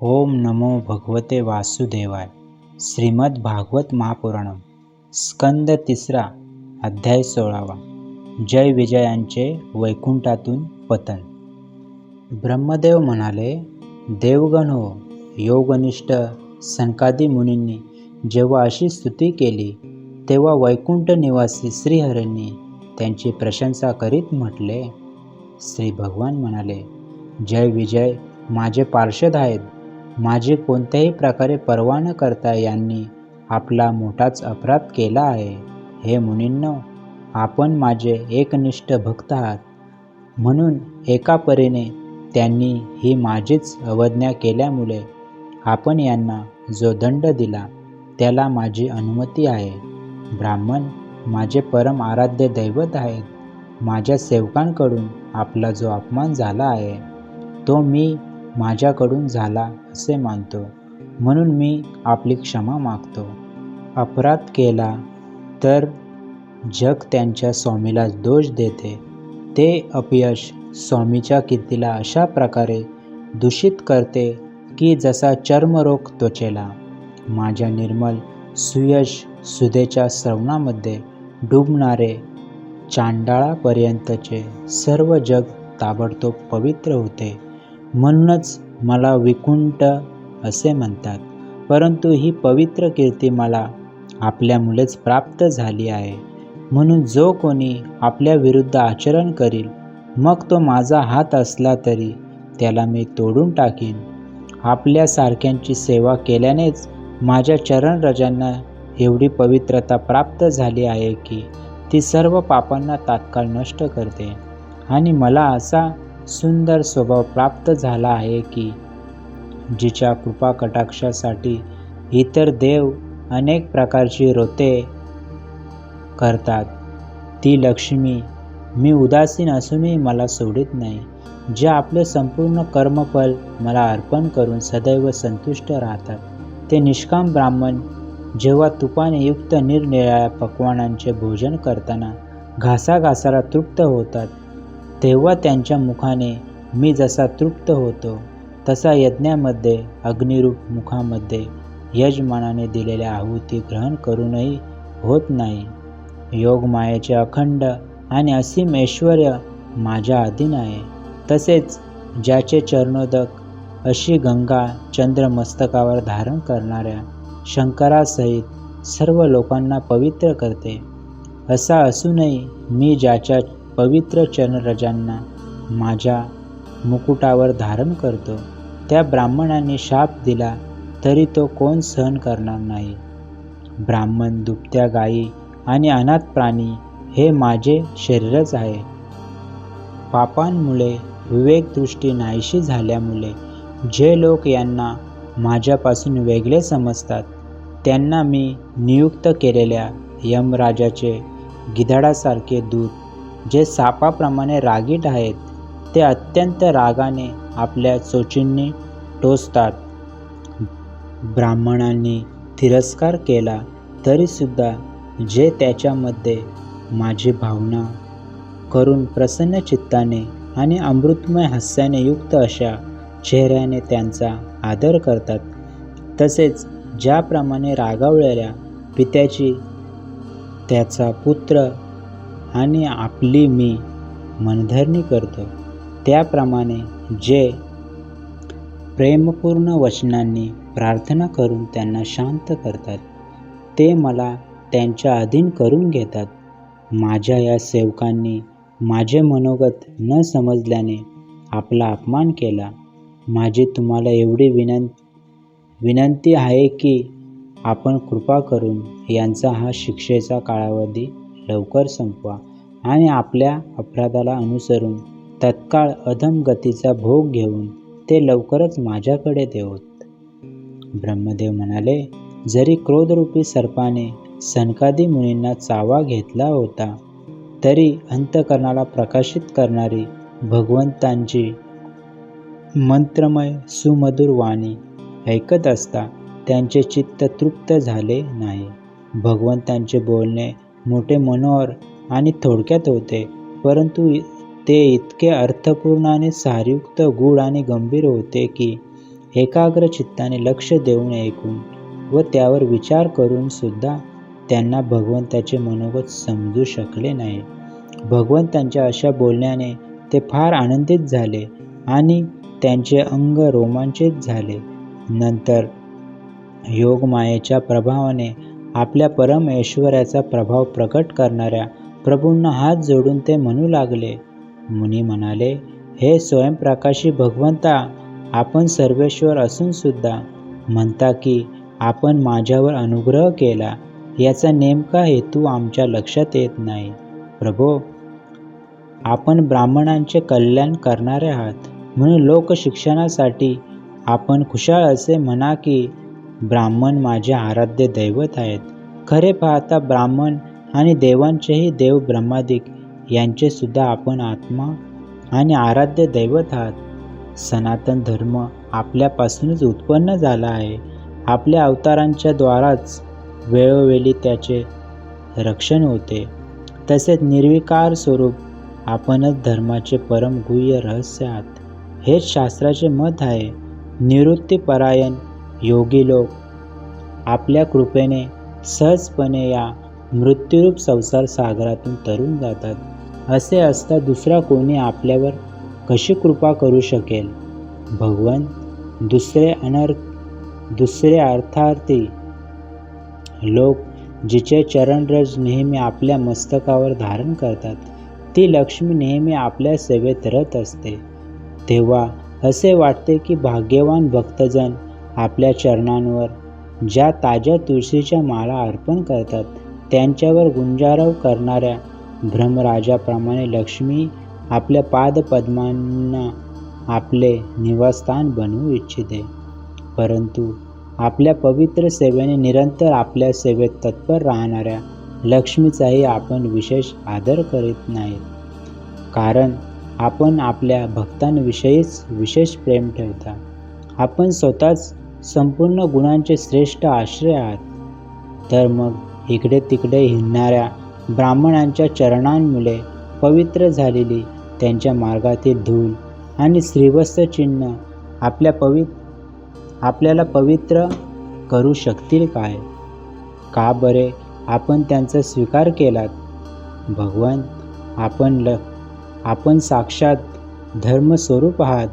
ओम नमो भगवते वासुदेवाय. श्रीमद भागवत महापुराणम स्कंद 3 अध्याय 16. जय विजयांचे वैकुंठातून पतन. ब्रह्मदेव म्हणाले, देवगण हो, योगनिष्ठ सनकादी मुनींनी जेव्हा अशी स्तुती केली तेव्हा वैकुंठ निवासी श्रीहरींनी त्यांची प्रशंसा करीत म्हटले. श्री भगवान म्हणाले, जय विजय माझे पार्षद आहेत. माझी कोणत्याही प्रकारे पर्वा न करता यांनी आपला मोठाच अपराध केला आहे. हे मुनींनो, आपण माझे एकनिष्ठ भक्त आहात, म्हणून एका परीने त्यांनी ही माझीच अवज्ञा केल्यामुळे आपण यांना जो दंड दिला त्याला माझी अनुमती आहे. ब्राह्मण माझे परम आराध्य दैवत आहेत. माझ्या सेवकांकडून आपला जो अपमान झाला आहे तो मी माझ्याकडून झाला असे मानतो, म्हणून मी आपली क्षमा मागतो. अपराध केला तर जग त्यांच्या स्वामीला दोष देते. ते अपयश स्वामीच्या कीर्तीला अशा प्रकारे दूषित करते की जसा चर्मरोग त्वचेला. माझ्या निर्मल सुयश सुधेच्या श्रवणामध्ये डुबणारे चांडाळापर्यंतचे सर्व जग ताबडतोब पवित्र होते. म्हणूनच मला विकुंठ असे म्हणतात. परंतु ही पवित्र कीर्ती मला आपल्यामुळेच प्राप्त झाली आहे. म्हणून जो कोणी आपल्या विरुद्ध आचरण करील, मग तो माझा हात असला तरी त्याला मी तोडून टाकीन. आपल्यासारख्यांची सेवा केल्यानेच माझ्या चरणरजांना एवढी पवित्रता प्राप्त झाली आहे की ती सर्व पापांना तात्काळ नष्ट करते. आणि मला असा सुंदर स्वभाव प्राप्त झाला आहे की जिच्या कृपा कटाक्षासाठी इतर देव अनेक प्रकारची व्रते करतात, ती लक्ष्मी मी उदासीन असूनही मला सोडित नाही. जे आपले संपूर्ण कर्मफल मला अर्पण करून सदैव संतुष्ट राहतात, ते निष्काम ब्राह्मण जेव्हा तुपाने युक्त निरनिराळ्या पक्वानांचे भोजन करताना घासाघासाला तृप्त होतात, तेव्हा त्यांच्या मुखाने मी जसा तृप्त होतो तसा यज्ञामध्ये अग्निरूप मुखामध्ये यजमानाने दिलेल्या आहुती ग्रहण करूनही होत नाही. योगमायेचे अखंड आणि असीम ऐश्वर्य माझ्या अधीन आहे. तसेच ज्याचे चरणोदक अशी गंगा चंद्र मस्तकावर धारण करणाऱ्या शंकरासहित सर्व लोकांना पवित्र करते, असा असूनही मी ज्याच्या पवित्र चरणरजांना माझ्या मुकुटावर धारण करतो, त्या ब्राह्मणांनी शाप दिला तरी तो कोण सहन करणार नाही. ब्राह्मण, दुभत्या गायी आणि अनाथ प्राणी हे माझे शरीरच आहे. पापांमुळे विवेकदृष्टी नाहीशी झाल्यामुळे जे लोक यांना माझ्यापासून वेगळे समजतात, त्यांना मी नियुक्त केलेल्या यमराजाचे गिधाडासारखे दूत, जे सापाप्रमाणे रागीट आहेत, ते अत्यंत रागाने आपल्या चोचींनी टोचतात. ब्राह्मणांनी तिरस्कार केला तरीसुद्धा जे त्याच्यामध्ये माझी भावना करून प्रसन्न चित्ताने आणि अमृतमय हास्याने युक्त अशा चेहऱ्याने त्यांचा आदर करतात, तसेच ज्याप्रमाणे रागावलेल्या पित्याची त्याचा पुत्र आणि आपली मी मनधरणी करतो, त्याप्रमाणे जे प्रेमपूर्ण वचनांनी प्रार्थना करून त्यांना शांत करतात, ते मला त्यांच्या अधीन करून घेतात. माझ्या या सेवकांनी माझे मनोगत न समजल्याने आपला अपमान केला. माझी तुम्हाला एवढी विनंती आहे की आपण कृपा करून यांचा हा शिक्षेचा कालावधी लवकर संपवा आणि आपल्या अपराधाला अनुसरून तत्काळ अधम गतीचा भोग घेऊन ते लवकरच माझ्याकडे देवोत. ब्रह्मदेव म्हणाले, जरी क्रोधरूपी सर्पाने सनकादी मुनींना चावा घेतला होता, तरी अंतःकरणाला प्रकाशित करणारी भगवंतांची मंत्रमय सुमधुर वाणी ऐकत असता त्यांचे चित्त तृप्त झाले नाही. भगवंतांचे बोलणे मोठे मनोहर आणि थोडक्यात होते, परंतु ते इतके अर्थपूर्ण आणि सारयुक्त, गूढ आणि गंभीर होते की एकाग्र चित्ताने लक्ष देऊन ऐकून व त्यावर विचार करून सुद्धा त्यांना भगवंताचे मनोगत समजू शकले नाही. भगवंतांच्या अशा बोलण्याने ते फार आनंदित झाले आणि त्यांचे अंग रोमांचित झाले. नंतर योगमायेच्या प्रभावाने आपल्या परम ऐश्वर्याचा प्रभाव प्रकट करणाऱ्या प्रभूंना हात जोडून ते म्हणू लागले. मुनी म्हणाले, हे स्वयंप्रकाशी भगवंता, आपण सर्वेश्वर असून सुद्धा म्हणता की आपण माझ्यावर अनुग्रह केला. याचा नेमका हेतू आमच्या लक्षात येत नाही. प्रभो, आपण ब्राह्मणांचे कल्याण करणारे आहात, म्हणून लोकशिक्षणासाठी आपण खुशाल असे म्हणा की ब्राह्मण माझे आराध्य दैवत आहेत. खरे पाहता ब्राह्मण आणि देवांचेही देव ब्रह्मादिक यांचे सुद्धा आपण आत्मा आणि आराध्य दैवत आहात. सनातन धर्म आपल्यापासूनच उत्पन्न झाला आहे. आपल्या अवतारांच्या द्वाराच वेळोवेळी त्याचे रक्षण होते. तसेच निर्विकार स्वरूप आपणच धर्माचे परम गुह्य रहस्य आहात. हेच शास्त्राचे मत आहे. निवृत्तीपरायण योगी लोक आपल्या कृपेने सहजपणे या मृत्यूरूप संसार सागरातून तरून जातात. असे असता दुसरा कोणी आपल्यावर कशी कृपा करू शकेल? भगवन, दुसरे अर्थार्थी लोक जिचे चरणरज नेहमी आपल्या मस्तकावर धारण करतात, ती लक्ष्मी नेहमी आपल्या सेवेत रत असते. तेव्हा असे वाटते की भाग्यवान भक्तजन आपल्या चरणांवर ज्या ताज्या तुळशीच्या माळा अर्पण करतात, त्यांच्यावर गुंजारव करणाऱ्या भ्रमराजाप्रमाणे लक्ष्मी आपल्या पादपद्मांना आपले निवासस्थान बनवू इच्छिते. परंतु आपल्या पवित्र सेवेने निरंतर आपल्या सेवेत तत्पर राहणाऱ्या लक्ष्मीचाही आपण विशेष आदर करीत नाहीत. कारण आपण आपल्या भक्तांविषयीच विशेष प्रेम ठेवता. आपण स्वतःच संपूर्ण गुणांचे श्रेष्ठ आश्रय आहात. तर मग इकडे तिकडे हिंडणाऱ्या ब्राह्मणांच्या चरणांमुळे पवित्र झालेली त्यांच्या मार्गातील धूल आणि श्रीवत्स चिन्ह आपल्याला पवित्र करू शकतील काय? का बरे आपण त्यांचा स्वीकार केलात? भगवान, आपण साक्षात धर्मस्वरूप आहात.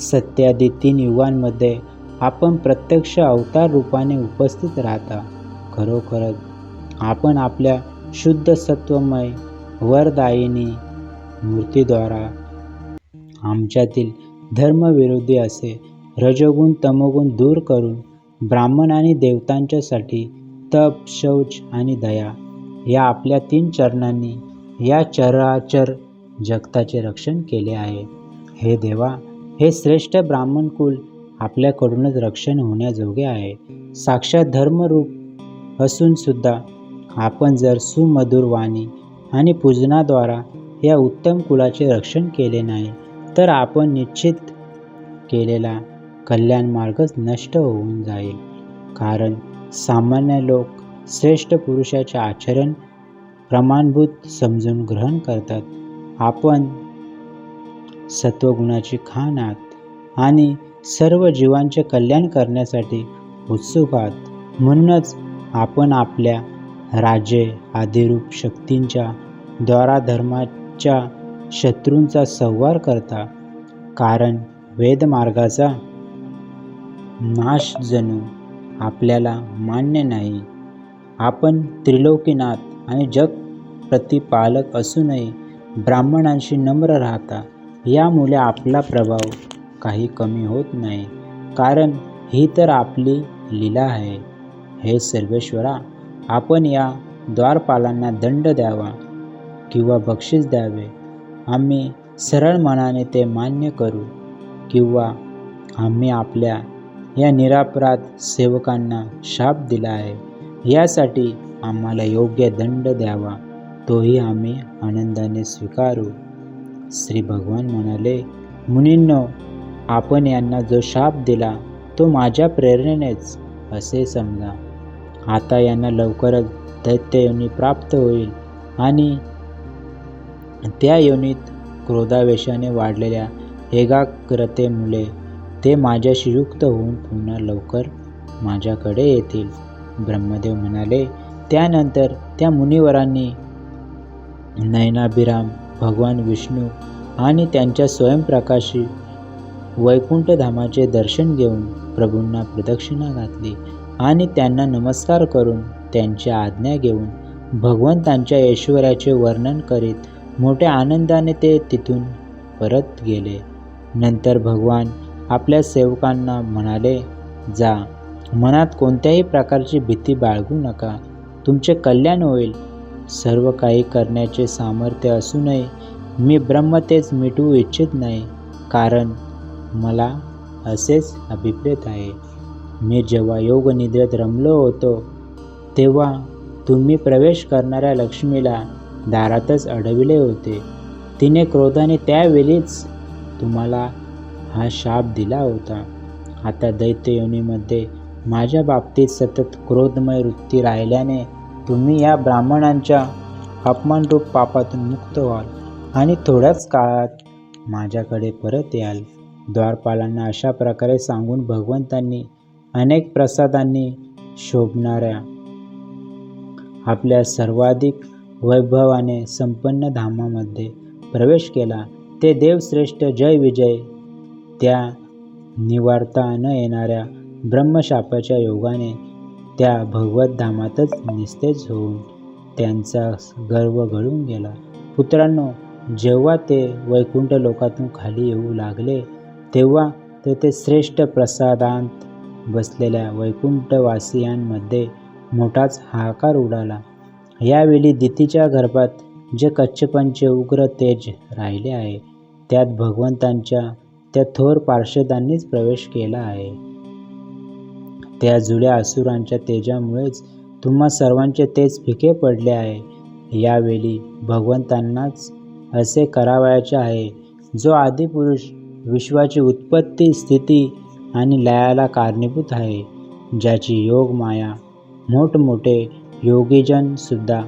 सत्यादी 3 युगांमध्ये आपण प्रत्यक्ष अवतार रूपाने उपस्थित राहता. खरोखरच आपण आपल्या शुद्ध सत्वमय वरदायिनी मूर्तीद्वारा आमच्यातील धर्मविरोधी असे रजोगुण तमोगुण दूर करून ब्राह्मण आणि देवतांच्यासाठी तप, शौच आणि दया या आपल्या 3 चरणांनी या चराचर जगताचे रक्षण केले आहे. हे देवा, हे श्रेष्ठ ब्राह्मणकुल आपल्याकडूनच रक्षण होण्याजोगे आहे. साक्षात धर्मरूप असून सुद्धा आपण जर सुमधुर वाणी आणि पूजनाद्वारा या उत्तम कुलाचे रक्षण केले नाही, तर आपण निश्चित केलेला कल्याण मार्गच नष्ट होऊन जाईल. कारण सामान्य लोक श्रेष्ठ पुरुषाचे आचरण प्रमाणभूत समजून ग्रहण करतात. आपण सत्वगुणाची खाण आहात आणि सर्व जीवांचे कल्याण करण्यासाठी उत्सुक आहात. म्हणूनच आपण आपल्या राजे आदिरूप शक्तींच्या द्वारा धर्माच्या शत्रूंचा संहार करता. कारण वेदमार्गाचा नाश जणू आपल्याला मान्य नाही. आपण त्रिलोकीनाथ आणि जगप्रतिपालक असूनही ब्राह्मणांशी नम्र राहता. यामुळे आपला प्रभाव काही कमी होत नाही. कारण ही तर आपली लीला आहे. हे सर्वेश्वरा, आपण या द्वारपालांना दंड द्यावा किंवा बक्षीस द्यावे. आम्ही सरळ मनाने ते मान्य करू, किंवा आम्ही आपल्या या निरपराध सेवकांना शाप दिला आहे, यासाठी आम्हाला योग्य दंड द्यावा, तोही आम्ही आनंदाने स्वीकारू. श्री भगवान म्हणाले, मुनींनो, आपण यांना जो शाप दिला तो माझ्या प्रेरणेनेच असे समजा. आता यांना लवकरच दैत्य योनी प्राप्त होईल आणि त्या योनीत क्रोधावेशाने वाढलेल्या एकाग्रतेमुळे ते माझ्याशी युक्त होऊन पुन्हा लवकर माझ्याकडे येतील. ब्रह्मदेव म्हणाले. त्यानंतर त्या मुनिवरांनी नयनाभिराम भगवान विष्णू आणि त्यांच्या स्वयंप्रकाशी वैकुंठ धामाचे दर्शन घेऊन प्रभूंना प्रदक्षिणा घातली आणि त्यांना नमस्कार करून त्यांची आज्ञा घेऊन भगवंतांच्या ऐश्वर्याचे वर्णन करीत मोठ्या आनंदाने ते तिथून परत गेले. नंतर भगवान आपल्या सेवकांना म्हणाले, जा, मनात कोणत्याही प्रकारची भीती बाळगू नका. तुमचे कल्याण होईल. सर्व काही करण्याचे सामर्थ्य असूनही मी ब्रह्म तेच मिटवू इच्छित नाही, कारण मला असेच अभिप्रेत आहे. मी जेव्हा योगनिद्रेत रमलो होतो तेव्हा तुम्ही प्रवेश करणाऱ्या लक्ष्मीला दारातच अडविले होते. तिने क्रोधाने त्यावेळीच तुम्हाला हा शाप दिला होता. आता दैत्य योनीमध्ये माझ्या बाबतीत सतत क्रोधमय वृत्ती राहिल्याने तुम्ही या ब्राह्मणांच्या अपमानरूप पापातून मुक्त व्हाल आणि थोड्याच काळात माझ्याकडे परत याल. द्वारपालांना अशा प्रकारे सांगून भगवंतांनी अनेक प्रसादांनी शोभणाऱ्या आपल्या सर्वाधिक वैभवाने संपन्न धामामध्ये प्रवेश केला. ते देवश्रेष्ठ जय विजय त्या निवारता न येणाऱ्या ब्रह्मशापाच्या योगाने त्या भगवत धामातच निस्तेज होऊन त्यांचा गर्व गळून गेला. पुत्रांनो, जेव्हा ते वैकुंठ लोकातून खाली येऊ लागले तेव्हा तेथे श्रेष्ठ प्रसादांत बसलेल्या वैकुंठवासियांमध्ये मोठाच हाहाकार उडाला. यावेळी दितीच्या गर्भात जे कच्छपांचे उग्र तेज राहिले आहे त्यात भगवंतांच्या त्या थोर पार्षदांनीच प्रवेश केला आहे. त्या जुळ्या असुरांच्या तेजामुळेच तुम्हा सर्वांचे तेज फिके पडले आहे. यावेळी भगवंतांनाच असे करावयाचे आहे जो आदिपुरुष विश्वाची उत्पत्ती, स्थिती आणि लयाला कारणीभूत आहे, ज्याची योग माया मोठमोठे योगीजन सुद्धा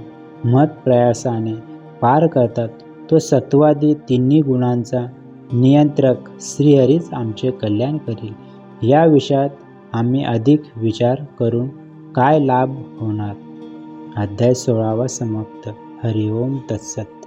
महत्प्रयासाने पार करतात. तो सत्वादी तिन्ही गुणांचा नियंत्रक श्रीहरीच आमचे कल्याण करील. या विषयात आम्ही अधिक विचार करून काय लाभ होणार. अध्याय 16 समाप्त. हरि ओम तत्सत.